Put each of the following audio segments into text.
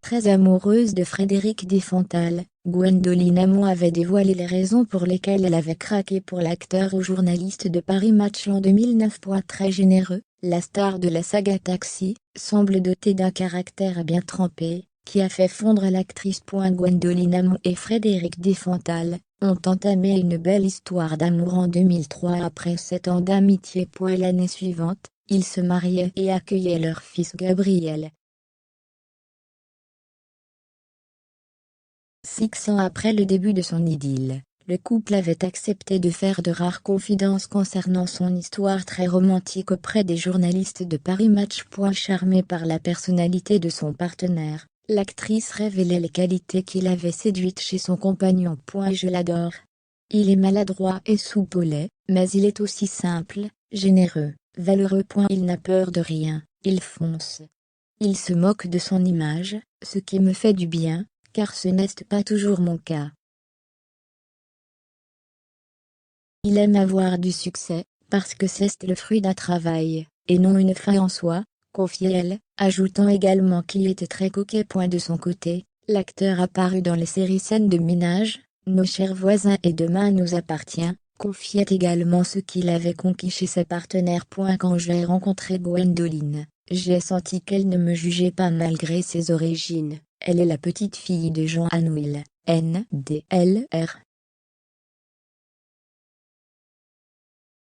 Très amoureuse de Frédéric Diefenthal, Gwendoline Amon avait dévoilé les raisons pour lesquelles elle avait craqué pour l'acteur au journaliste de Paris Match l'an 2009. Très généreux, la star de la saga Taxi semble dotée d'un caractère bien trempé, qui a fait fondre l'actrice. Gwendoline Amon et Frédéric Diefenthal ont entamé une belle histoire d'amour en 2003. Après 7 ans d'amitié. L'année suivante, ils se mariaient et accueillaient leur fils Gabriel. 6 ans après le début de son idylle, le couple avait accepté de faire de rares confidences concernant son histoire très romantique auprès des journalistes de Paris Match. Charmée par la personnalité de son partenaire, l'actrice révélait les qualités qui l'avaient séduite chez son compagnon. Je l'adore. Il est maladroit et soupe au lait, mais il est aussi simple, généreux, valeureux. Il n'a peur de rien, il fonce. Il se moque de son image, ce qui me fait du bien, car ce n'est pas toujours mon cas. Il aime avoir du succès, parce que c'est le fruit d'un travail, et non une fin en soi, confie-elle, ajoutant également qu'il était très coquet. De son côté, l'acteur apparu dans les séries Scènes de ménage, Nos chers voisins et Demain nous appartient, confiait également ce qu'il avait conquis chez ses partenaires. Quand j'ai rencontré Gwendoline, j'ai senti qu'elle ne me jugeait pas malgré ses origines. Elle est la petite fille de Jean Anouilh, NDLR.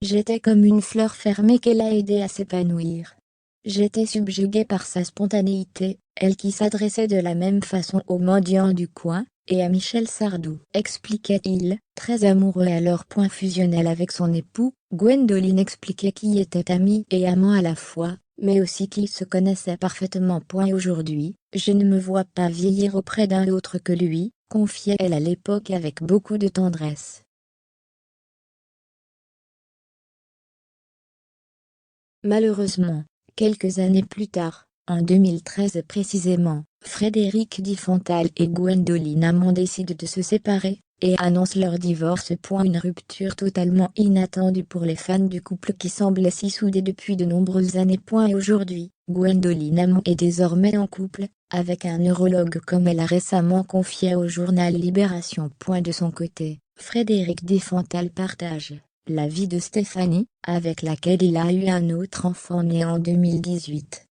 J'étais comme une fleur fermée qu'elle a aidé à s'épanouir. J'étais subjuguée par sa spontanéité, elle qui s'adressait de la même façon aux mendiants du coin, et à Michel Sardou. Expliquait-il, très amoureux alors. Fusionnel avec son époux, Gwendoline expliquait qu'ils étaient amis et amants à la fois, mais aussi qu'ils se connaissaient parfaitement. Aujourd'hui, je ne me vois pas vieillir auprès d'un autre que lui, confiait-elle à l'époque avec beaucoup de tendresse. Malheureusement, quelques années plus tard, en 2013 précisément, Frédéric Diefenthal et Gwendoline Amon décident de se séparer, et annoncent leur divorce. Une rupture totalement inattendue pour les fans du couple qui semblait si soudé depuis de nombreuses années. Aujourd'hui, Gwendoline Amon est désormais en couple, avec un neurologue comme elle a récemment confié au journal Libération. De son côté, Frédéric Diefenthal partage la vie de Stéphanie, avec laquelle il a eu un autre enfant né en 2018.